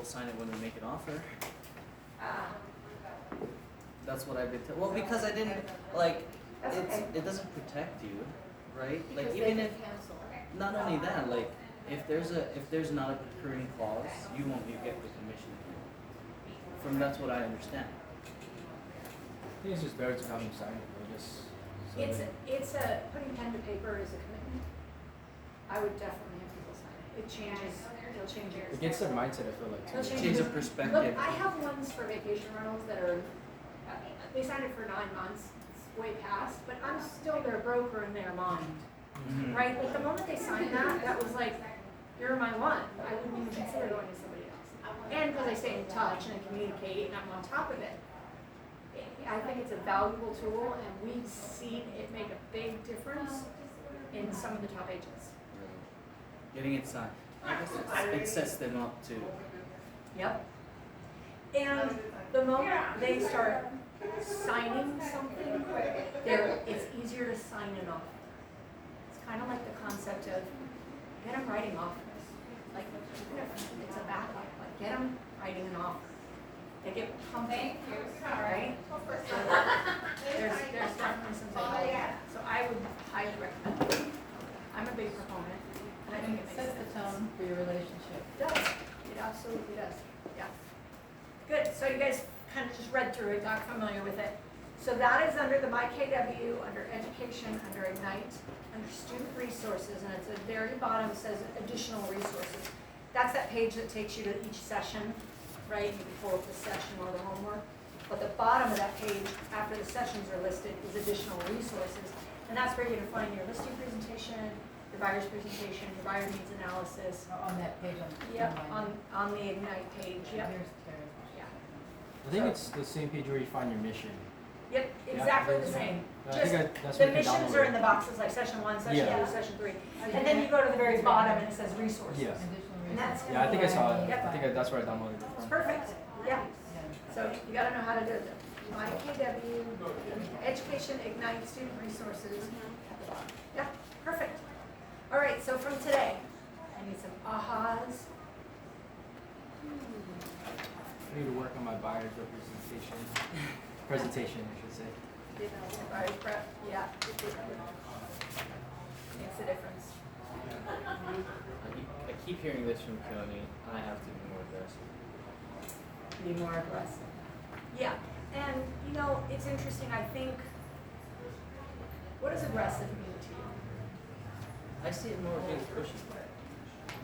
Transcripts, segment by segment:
we'll sign it when we make an offer. Ah, That's what I've been told. Well, because I didn't, like, That's okay. it doesn't protect you, right? Like, because even they if, can cancel. not only that, like, if there's not a recurring clause, you won't get the commission. From that's what I understand. I think it's just better to have them sign it, or just. So It's a, putting pen to paper is a commitment. I would definitely have people sign it. It changes, it'll change your. it gets their mindset, I feel like, It'll too. change Change of your- perspective. Look, I have ones for vacation rentals that are, they signed it for 9 months, it's way past, but I'm still their broker in their mind, Mhm. right? Like the moment they signed that was like, you're my one. I wouldn't even consider going to somebody else. And because I stay in touch and I communicate and I'm on top of it. I think it's a valuable tool and we've seen it make a big difference in some of the top agents. Getting it signed. I guess it sets them up to. Yep. And the moment they start signing something, it's easier to sign it off. It's kind of like the concept of get them writing offers. Like even if it's a backup, like get them writing an offer. They get pumping, right? So there's definitely something like that. So I would highly recommend it. I'm a big proponent, and I think it makes Sets sense. the tone for your relationship. It does. It absolutely does. Yeah. Good. So you guys kind of just read through it, got familiar with it. So that is under the MyKW, under Education, under Ignite, under Student Resources, and it's at the very bottom. It says Additional Resources. That's that page that takes you to each session, right? You can pull up the session or the homework. But the bottom of that page, after the sessions are listed, is Additional Resources, and that's where you're going to find your listing presentation, your buyer's presentation, your buyer needs analysis. On that page on. Yep, on the Ignite page, yep. Here's Terry. Yeah. I think it's the same page where you find your mission. Yep, exactly the same. I Just think that's the what you can missions download are it. in the boxes like session 1, session Yeah. 2, session 3. And then you go to the very bottom and it says resources. Yeah. Additional And that's- Yeah, I think I saw it. Yep. I think that's where I downloaded it It's from. perfect, yeah. Yeah. So you gotta know how to do it. MyKW, Education, Ignite, Student Resources at the bottom. Yeah, perfect. All right, so from today, I need some ahas. I need to work on my buyer's presentation, I should say. Buyer's prep, yeah. Makes a difference. I keep hearing this from Keone. I have to be more aggressive. Be more aggressive. Yeah, and you know, it's interesting, I think, what does aggressive mean to you? I see it more being pushy.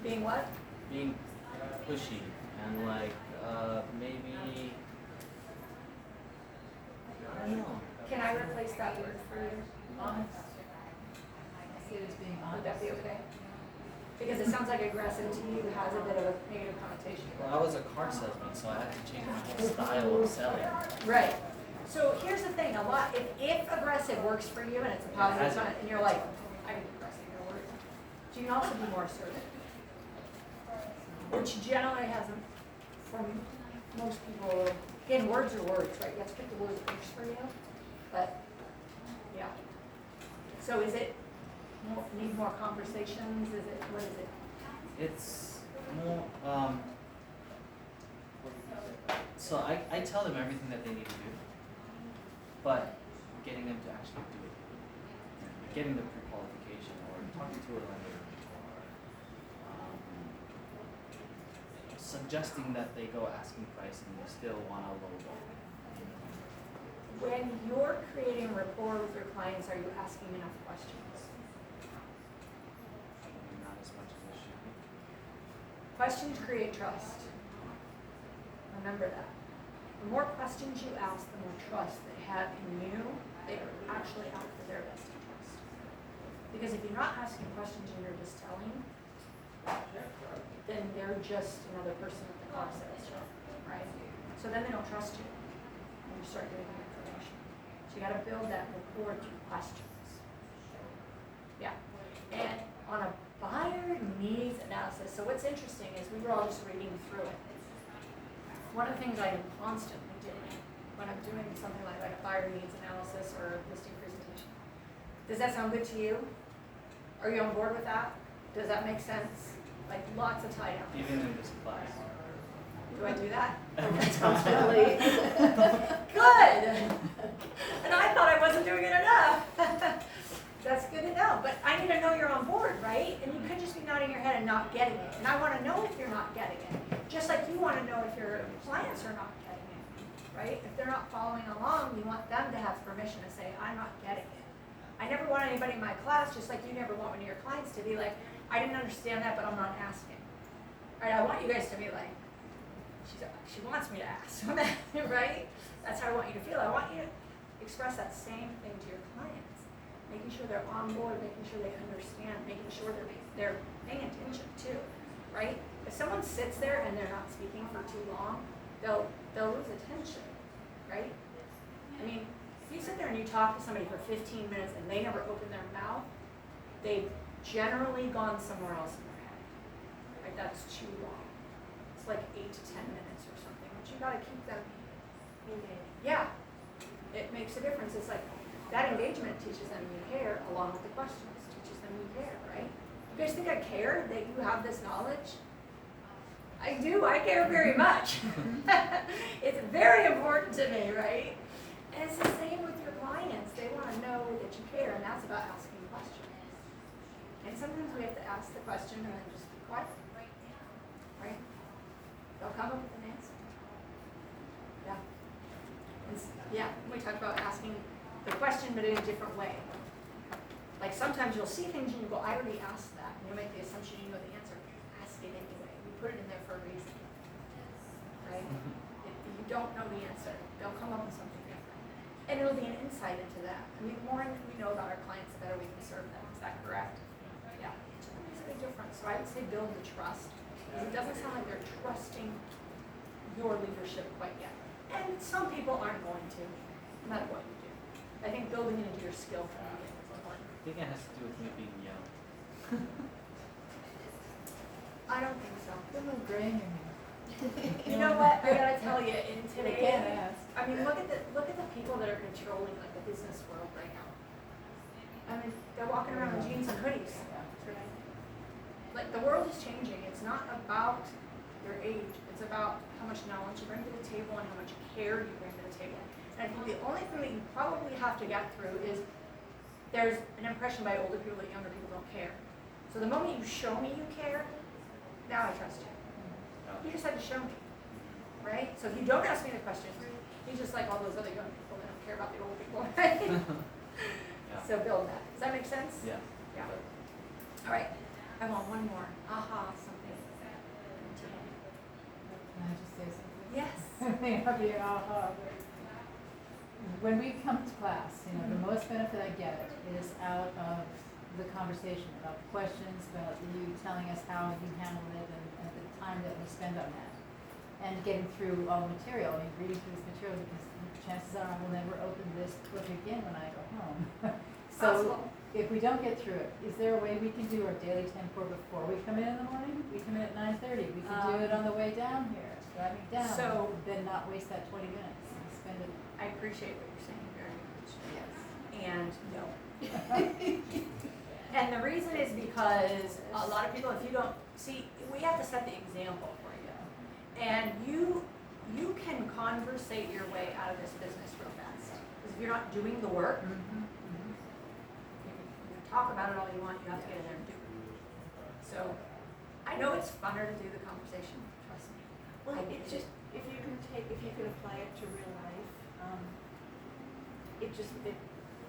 Being what? Being pushy and like maybe I don't know. Can I replace that word for you? Honest? I see it as being Would honest. that be okay? Because it sounds like aggressive to you has a bit of a negative connotation. Well, I was a car salesman, so I had to change my whole style of selling. Right. So here's the thing, if aggressive works for you and it's a positive Has it. sign, and you're like, I can be aggressive, you're worried. So you can also be more assertive. Which generally hasn't, for most people, again, words are words, right? You have to pick the word that works for you. But, yeah. So is it, need more conversations? Is it, what is it? It's more so I tell them everything that they need to do, but getting them to actually do it. Getting the pre-qualification or talking to a lender or suggesting that they go asking price and they still want a low ball. When you're creating rapport with your clients, are you asking enough questions? Not as much as they should be. Questions create trust. Remember that. The more questions you ask, the more trust they have in you. They are actually out for their best interest. Because if you're not asking questions and you're just telling, then they're just another person at the car sales shop, right? So then they don't trust you when you start giving them information. So you gotta build that rapport through questions. Yeah. And on a buyer needs analysis, so what's interesting is we were all just reading through it. One of the things I am constantly doing when I'm doing something like a buyer needs analysis or a listing presentation. Does that sound good to you? Are you on board with that? Does that make sense? Like lots of tie down. Even in this class. Do I do that? Really? Good. And I thought I wasn't doing it enough. That's good to know, but I need to know you're on board, right? And you could just be nodding your head and not getting it. And I want to know if you're not getting it. Just like you want to know if your clients are not getting it, right? If they're not following along, you want them to have permission to say, I'm not getting it. I never want anybody in my class, just like you never want one of your clients to be like, I didn't understand that, but I'm not asking. Right? I want you guys to be like, she wants me to ask, right? That's how I want you to feel. I want you to express that same thing to your clients, making sure they're on board, making sure they understand, making sure they're paying attention too, right? If someone sits there and they're not speaking for too long, they'll lose attention, right? I mean, if you sit there and you talk to somebody for 15 minutes and they never open their mouth, they've generally gone somewhere else in their head. Right? That's too long. It's like 8 to 10 minutes or something, but you gotta keep them engaged. Yeah, it makes a difference. It's like that engagement teaches them you care, along with the questions teaches them you care, right? You guys think I care that you have this knowledge? I do. I care very much. It's very important to me, right? And it's the same with your clients. They want to know that you care, and that's about asking questions. And sometimes we have to ask the question and then just be quiet, right? They'll come up with an answer. Yeah. Yeah, we talked about asking the question, but in a different way. Like sometimes you'll see things and you go, I already asked that. And you'll make the assumption you know the answer. Ask it anyway. We put it in there for a reason. Right? If you don't know the answer, they'll come up with something different. And it'll be an insight into that. I mean, the more we know about our clients, the better we can serve them. Is that correct? Yeah. So it makes a big difference. So I would say build the trust. Because it doesn't sound like they're trusting your leadership quite yet. And some people aren't going to, no matter what you do. I think building it into your skill from the beginning is important. I think it has to do with me being young. I don't think so. There's no gray in your hair. You know what? I gotta tell you, in They today, can't ask. I mean, look at the people that are controlling like the business world right now. I mean, they're walking around in jeans and hoodies. Like the world is changing. It's not about your age. It's about how much knowledge you bring to the table and how much care you bring to the table. And I think the only thing that you probably have to get through is there's an impression by older people that younger people don't care. So the moment you show me you care, now I trust you. You just had to show me, right? So if you don't ask me the questions, you're just like all those other young people that don't care about the old people, right? Yeah. So build that. Does that make sense? Yeah. Yeah. All right. I want one more. Aha, something. Can I just say something? Yes. May not be an aha, but when we come to class, you know, the most benefit I get is out of the conversation, about the questions, about you telling us how you handled it and the time that we spend on that. And getting through all the material, I mean, reading through this material, because chances are I will never open this book again when I go home. So Possible. if we don't get through it, is there a way we can do our daily 10-4 before we come in the morning? We come in at 9:30. We can do it on the way down here, driving down. So- then not waste that 20 minutes and spend it. I appreciate what you're saying very much. Yes. And no. And the reason is because a lot of people, if you don't see, we have to set the example for you. And you can conversate your way out of this business real fast. Because if you're not doing the work, you can talk about it all you want, you have to get in there and do it. So I know it's funner to do the conversation, trust me. Well, it's just, if you can apply it to real life,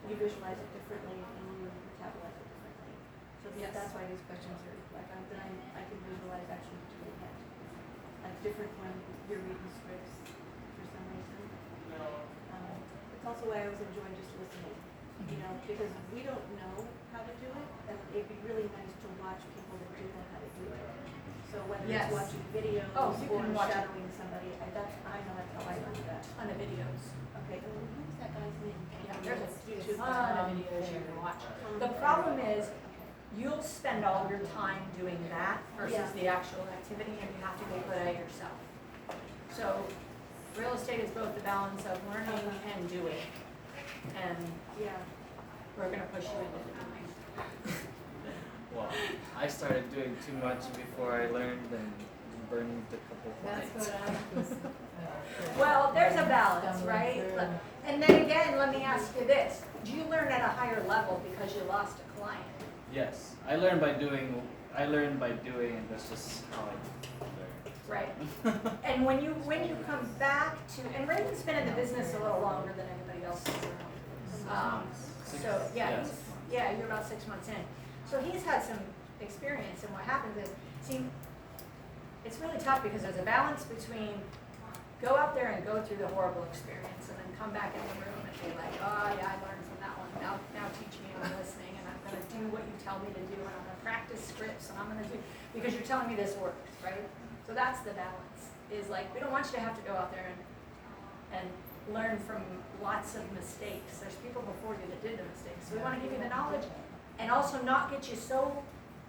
you visualize it differently and you metabolize it differently. So Yes. that's why these questions are, like, I can visualize actually doing it. Like different when you're reading scripts for some reason. It's also why I always enjoy just listening, you know, because we don't know how to do it, and it'd be really nice to watch people that do know how to do it. So whether Yes. it's watching videos Oh, you or can watch it. shadowing somebody, I know that's how I learned that. Ton of videos. Okay, who's that guy's name? Yeah, there's a YouTube. ton of videos you can watch. The problem is, you'll spend all your time doing that versus Yeah. the actual activity, and you have to get good at it yourself. So, real estate is both the balance of learning and doing. And Yeah. we're gonna push you into the doing. Well, I started doing too much before I learned, and burned a couple That's clients. what I was. Well, there's a balance, Stumbling right? through. Look, and then again, let me ask you this, do you learn at a higher level because you lost a client? Yes, I learned by doing, and that's just how I learn. Right. And when you come back to, and Raymond's been in the business a little longer than anybody else is around. So, yeah, you're about 6 months in. So he's had some experience, and what happens is, see, it's really tough because there's a balance between go out there and go through the horrible experience and then come back in the room and be like, oh yeah, I learned from that one. Now teach me, and I'm listening, and I'm gonna do what you tell me to do, and I'm gonna practice scripts, and I'm gonna do, because you're telling me this works, right? So that's the balance, is like, we don't want you to have to go out there and learn from lots of mistakes. There's people before you that did the mistakes. So we wanna give you the knowledge and also not get you so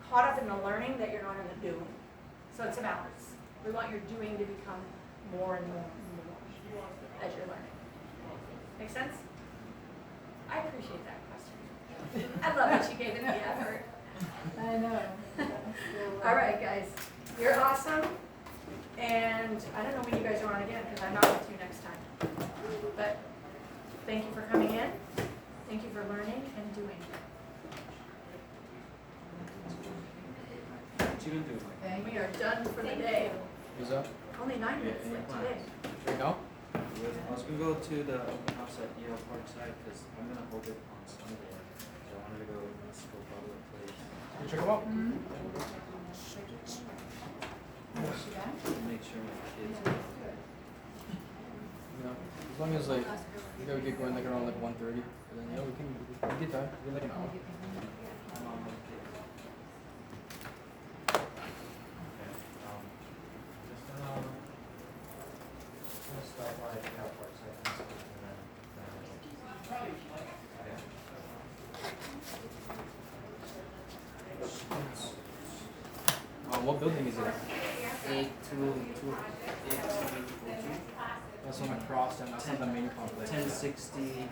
caught up in the learning that you're not in the doing. So it's a balance. We want your doing to become more and more and more as you're learning. Make sense? I appreciate that question. I love that you gave it the effort. I know. All right, guys, you're awesome. And I don't know when you guys are on again, because I'm not with you next time. But thank you for coming in. Thank you for learning and doing. What you gonna do, Mike? Thank We you. are done for the day. Who's up? Only 9 minutes Yeah, left yeah. today. Right now? I was gonna go to the open house at Yale Parkside because I'm gonna hold it on Sunday. So I wanted to go scope out the place, You check them out? Mhm. make sure my kids. Yeah. As long as like you gotta get going like around like 1:30, and then we can get done. We're like an hour. I'm on my kid. Okay. Just gonna stop by Yale Parkside and then. What building is it? 8222. That's on the cross, and that's on the main complex. 1060.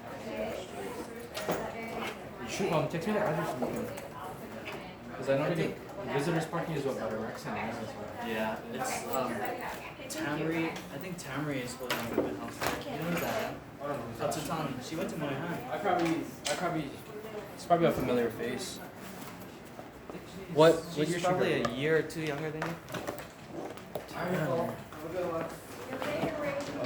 Shoot, text me the address of the building. Because I know I think- visitors parking is what better rec center is as well. Yeah, it's Tamri. I think Tamri is holding an open house. You know who's that? I don't know. Tatsutani. She went to my high. I probably, it's probably a familiar face. What year She's she probably graduated? a year or two younger than you.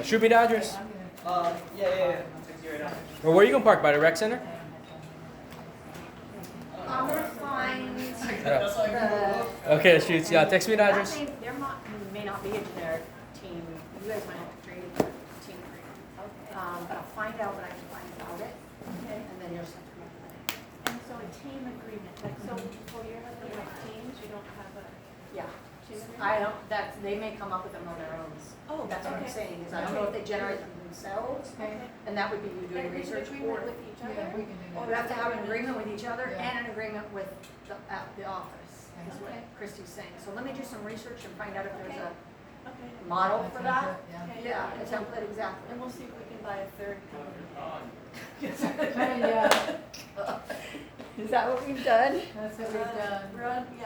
Shoot me the address. Yeah. Text you right now. Or where are you gonna park? By the rec center? I'm gonna find Yeah. the. Okay, shoots. Yeah, text me the address. There may not be a generic team, you guys might have to create a team agreement. But I'll find out what I can find about it, Okay. and then you'll just have to come up with it. And so a team agreement, like, so for your husband with teams, you don't have a Yeah, team agreement? I don't, they may come up with them on their own. Oh, That's what I'm okay. saying, is I don't know if they generate them themselves, Okay. and that would be you doing And an research agreement or. with each Yeah, other? we can do Well, that. we have to have an agreement with each other Yeah. and an agreement with the office, is what Okay. Christy's saying. So let me do some research and find out if there's a Okay. model for that. Yeah. Okay. Yeah, a template, exactly. And we'll see if we can buy a third company. Yeah, Is that what we've done? that's what we've done. We're on, yeah.